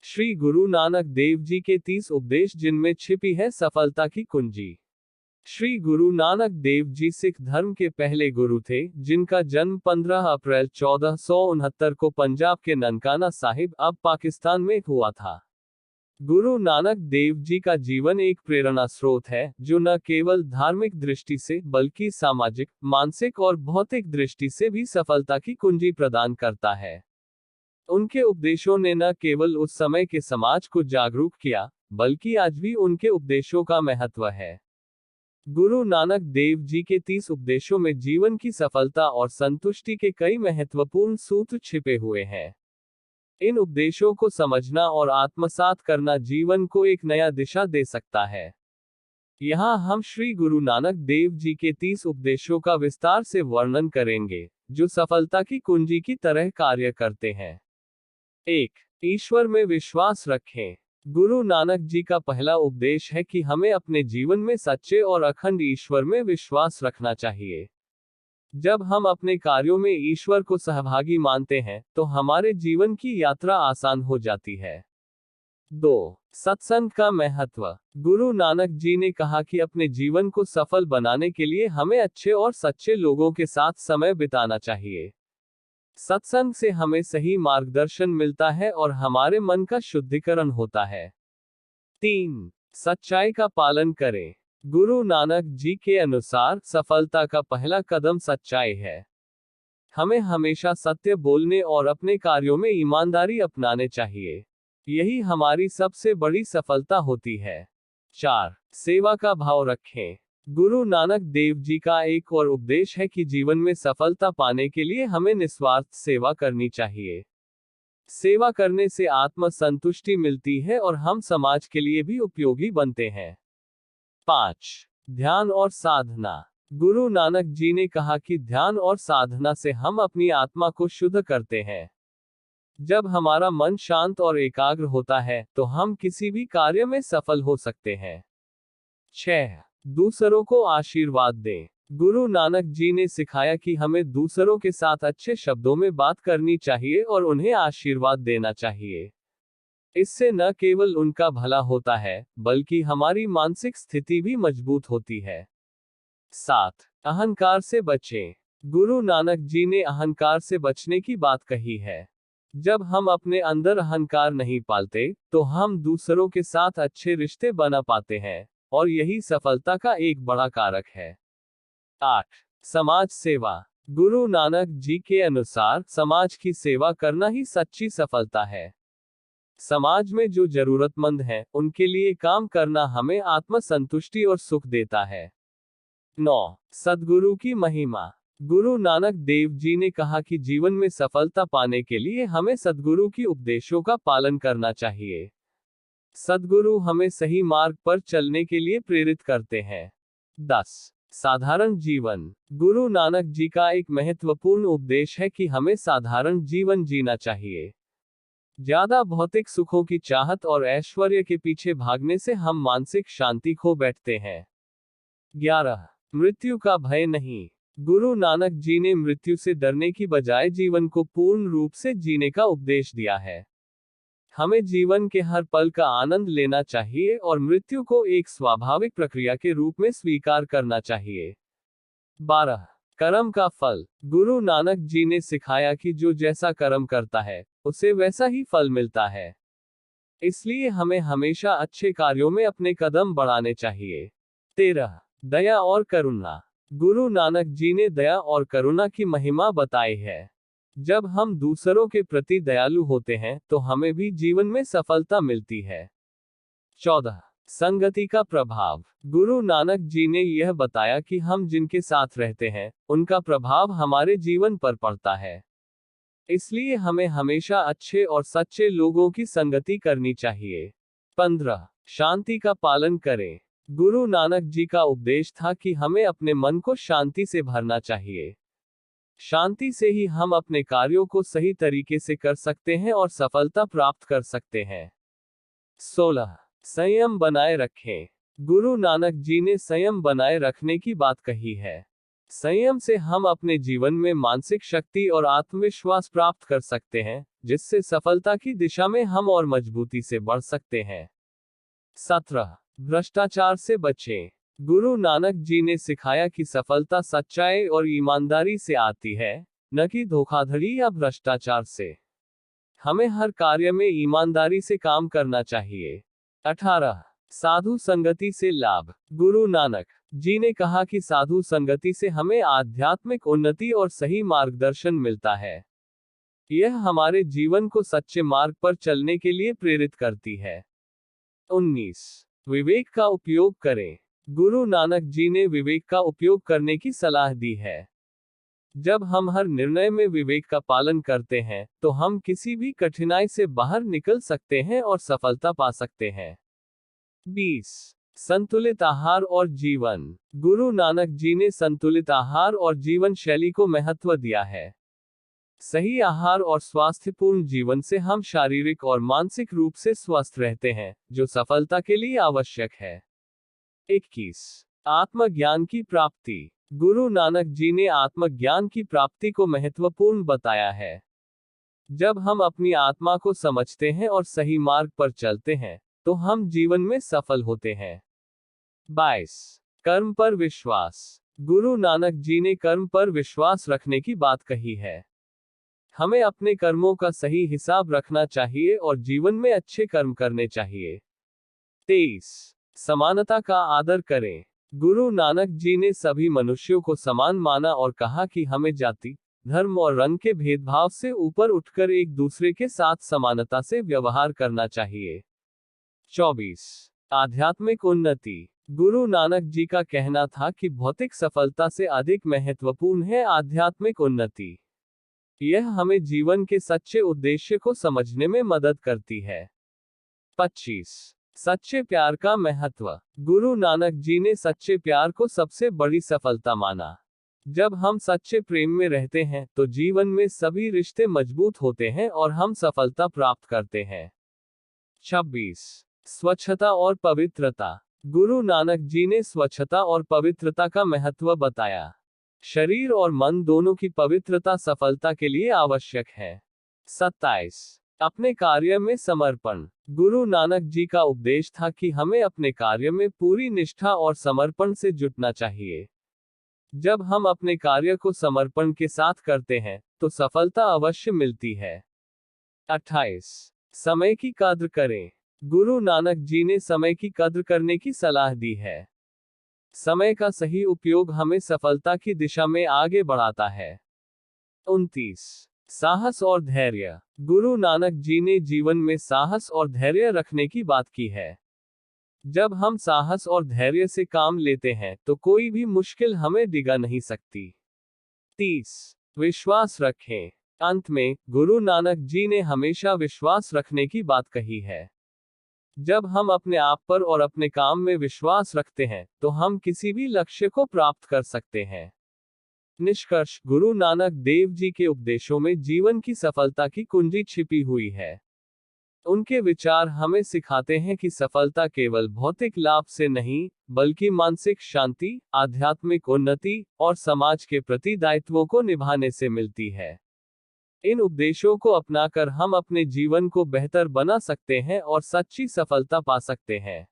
श्री गुरु नानक देव जी के 30 उपदेश जिनमें छिपी है सफलता की कुंजी। श्री गुरु नानक देव जी सिख धर्म के पहले गुरु थे, जिनका जन्म 15 अप्रैल 1469 को पंजाब के ननकाना साहिब, अब पाकिस्तान में हुआ था। गुरु नानक देव जी का जीवन एक प्रेरणा स्रोत है, जो न केवल धार्मिक दृष्टि से बल्कि सामाजिक, मानसिक और भौतिक दृष्टि से भी सफलता की कुंजी प्रदान करता है। उनके उपदेशों ने न केवल उस समय के समाज को जागरूक किया, बल्कि आज भी उनके उपदेशों का महत्व है। गुरु नानक देव जी के 30 उपदेशों में जीवन की सफलता और संतुष्टि के कई महत्वपूर्ण सूत्र छिपे हुए हैं। इन उपदेशों को समझना और आत्मसात करना जीवन को एक नया दिशा दे सकता है। यहाँ हम श्री गुरु नानक देव जी के 30 उपदेशों का विस्तार से वर्णन करेंगे, जो सफलता की कुंजी की तरह कार्य करते हैं। 1. ईश्वर में विश्वास रखें। गुरु नानक जी का पहला उपदेश है कि हमें अपने जीवन में सच्चे और अखंड ईश्वर में विश्वास रखना चाहिए। जब हम अपने कार्यों में ईश्वर को सहभागी मानते हैं, तो हमारे जीवन की यात्रा आसान हो जाती है। 2. सत्संग का महत्व। गुरु नानक जी ने कहा कि अपने जीवन को सफल बनाने के लिए हमें अच्छे और सच्चे लोगों के साथ समय बिताना चाहिए। सत्संग से हमें सही मार्गदर्शन मिलता है और हमारे मन का शुद्धिकरण होता है। 3. सच्चाई का पालन करें। गुरु नानक जी के अनुसार सफलता का पहला कदम सच्चाई है। हमें हमेशा सत्य बोलने और अपने कार्यों में ईमानदारी अपनाने चाहिए। यही हमारी सबसे बड़ी सफलता होती है। 4. सेवा का भाव रखें। गुरु नानक देव जी का एक और उपदेश है कि जीवन में सफलता पाने के लिए हमें निस्वार्थ सेवा करनी चाहिए। सेवा करने से आत्म संतुष्टि मिलती है और हम समाज के लिए भी उपयोगी बनते हैं। 5. ध्यान और साधना। गुरु नानक जी ने कहा कि ध्यान और साधना से हम अपनी आत्मा को शुद्ध करते हैं। जब हमारा मन शांत और एकाग्र होता है, तो हम किसी भी कार्य में सफल हो सकते हैं। 6. दूसरों को आशीर्वाद दें। गुरु नानक जी ने सिखाया कि हमें दूसरों के साथ अच्छे शब्दों में बात करनी चाहिए और उन्हें आशीर्वाद देना चाहिए। इससे न केवल उनका भला होता है, बल्कि हमारी मानसिक स्थिति भी मजबूत होती है। 7. अहंकार से बचें। गुरु नानक जी ने अहंकार से बचने की बात कही है। जब हम अपने अंदर अहंकार नहीं पालते, तो हम दूसरों के साथ अच्छे रिश्ते बना पाते हैं, और यही सफलता का एक बड़ा कारक है। 8. समाज सेवा। गुरु नानक जी के अनुसार समाज की सेवा करना ही सच्ची सफलता है। समाज में जो जरूरतमंद हैं, उनके लिए काम करना हमें आत्म संतुष्टि और सुख देता है। 9. सद्गुरु की महिमा। गुरु नानक देव जी ने कहा कि जीवन में सफलता पाने के लिए हमें सद्गुरु की उपदेशों का पालन करना चाहिए। सद्गुरु हमें सही मार्ग पर चलने के लिए प्रेरित करते हैं। 10. साधारण जीवन। गुरु नानक जी का एक महत्वपूर्ण उपदेश है कि हमें साधारण जीवन जीना चाहिए। ज्यादा भौतिक सुखों की चाहत और ऐश्वर्य के पीछे भागने से हम मानसिक शांति खो बैठते हैं। 11. मृत्यु का भय नहीं। गुरु नानक जी ने मृत्यु से डरने की बजाय जीवन को पूर्ण रूप से जीने का उपदेश दिया है। हमें जीवन के हर पल का आनंद लेना चाहिए और मृत्यु को एक स्वाभाविक प्रक्रिया के रूप में स्वीकार करना चाहिए। 12. कर्म का फल। गुरु नानक जी ने सिखाया कि जो जैसा कर्म करता है, उसे वैसा ही फल मिलता है। इसलिए हमें हमेशा अच्छे कार्यों में अपने कदम बढ़ाने चाहिए। 13. दया और करुणा। गुरु नानक जी ने दया और करुणा की महिमा बताई है। जब हम दूसरों के प्रति दयालु होते हैं, तो हमें भी जीवन में सफलता मिलती है। 14. संगति का प्रभाव। गुरु नानक जी ने यह बताया कि हम जिनके साथ रहते हैं, उनका प्रभाव हमारे जीवन पर पड़ता है। इसलिए हमें हमेशा अच्छे और सच्चे लोगों की संगति करनी चाहिए। 15. शांति का पालन करें। गुरु नानक जी का उपदेश था कि हमें अपने मन को शांति से भरना चाहिए। शांति से ही हम अपने कार्यों को सही तरीके से कर सकते हैं और सफलता प्राप्त कर सकते हैं। 16. संयम बनाए रखें। गुरु नानक जी ने संयम बनाए रखने की बात कही है। संयम से हम अपने जीवन में मानसिक शक्ति और आत्मविश्वास प्राप्त कर सकते हैं, जिससे सफलता की दिशा में हम और मजबूती से बढ़ सकते हैं। 17. भ्रष्टाचार से बचें। गुरु नानक जी ने सिखाया कि सफलता सच्चाई और ईमानदारी से आती है, न कि धोखाधड़ी या भ्रष्टाचार से। हमें हर कार्य में ईमानदारी से काम करना चाहिए। 18. साधु संगति से लाभ। गुरु नानक जी ने कहा कि साधु संगति से हमें आध्यात्मिक उन्नति और सही मार्गदर्शन मिलता है। यह हमारे जीवन को सच्चे मार्ग पर चलने के लिए प्रेरित करती है। 19. विवेक का उपयोग करें। गुरु नानक जी ने विवेक का उपयोग करने की सलाह दी है। जब हम हर निर्णय में विवेक का पालन करते हैं, तो हम किसी भी कठिनाई से बाहर निकल सकते हैं और सफलता पा सकते हैं। 20. संतुलित आहार और जीवन। गुरु नानक जी ने संतुलित आहार और जीवन शैली को महत्व दिया है। सही आहार और स्वास्थ्यपूर्ण जीवन से हम शारीरिक और मानसिक रूप से स्वस्थ रहते हैं, जो सफलता के लिए आवश्यक है। 21. आत्मज्ञान की प्राप्ति। गुरु नानक जी ने आत्मज्ञान की प्राप्ति को महत्वपूर्ण बताया है। जब हम अपनी आत्मा को समझते हैं और सही मार्ग पर चलते हैं, तो हम जीवन में सफल होते हैं। 22. कर्म पर विश्वास। गुरु नानक जी ने कर्म पर विश्वास रखने की बात कही है। हमें अपने कर्मों का सही हिसाब रखना चाहिए और जीवन में अच्छे कर्म करने चाहिए। 23. समानता का आदर करें। गुरु नानक जी ने सभी मनुष्यों को समान माना और कहा कि हमें जाति, धर्म और रंग के भेदभाव से ऊपर उठकर एक दूसरे के साथ समानता से व्यवहार करना चाहिए। 24. आध्यात्मिक उन्नति। गुरु नानक जी का कहना था कि भौतिक सफलता से अधिक महत्वपूर्ण है आध्यात्मिक उन्नति। यह हमें जीवन के सच्चे उद्देश्य को समझने में मदद करती है। 25. सच्चे प्यार का महत्व। गुरु नानक जी ने सच्चे प्यार को सबसे बड़ी सफलता माना। जब हम सच्चे प्रेम में रहते हैं, तो जीवन में सभी रिश्ते मजबूत होते हैं और हम सफलता प्राप्त करते हैं। 26. स्वच्छता और पवित्रता। गुरु नानक जी ने स्वच्छता और पवित्रता का महत्व बताया। शरीर और मन दोनों की पवित्रता सफलता के लिए आवश्यक है। 27. अपने कार्य में समर्पण। गुरु नानक जी का उपदेश था कि हमें अपने कार्य में पूरी निष्ठा और समर्पण से जुटना चाहिए। जब हम अपने कार्य को समर्पण के साथ करते हैं, तो सफलता अवश्य मिलती है। 28. समय की कद्र करें। गुरु नानक जी ने समय की कद्र करने की सलाह दी है। समय का सही उपयोग हमें सफलता की दिशा में आगे बढ़ाता है। 29. साहस और धैर्य। गुरु नानक जी ने जीवन में साहस और धैर्य रखने की बात की है। जब हम साहस और धैर्य से काम लेते हैं, तो कोई भी मुश्किल हमें डिगा नहीं सकती। 30. विश्वास रखें। अंत में, गुरु नानक जी ने हमेशा विश्वास रखने की बात कही है। जब हम अपने आप पर और अपने काम में विश्वास रखते हैं, तो हम किसी भी लक्ष्य को प्राप्त कर सकते हैं। निष्कर्ष, गुरु नानक देव जी के उपदेशों में जीवन की सफलता की कुंजी छिपी हुई है। उनके विचार हमें सिखाते हैं कि सफलता केवल भौतिक लाभ से नहीं, बल्कि मानसिक शांति, आध्यात्मिक उन्नति और समाज के प्रति दायित्वों को निभाने से मिलती है। इन उपदेशों को अपनाकर हम अपने जीवन को बेहतर बना सकते हैं और सच्ची सफलता पा सकते हैं।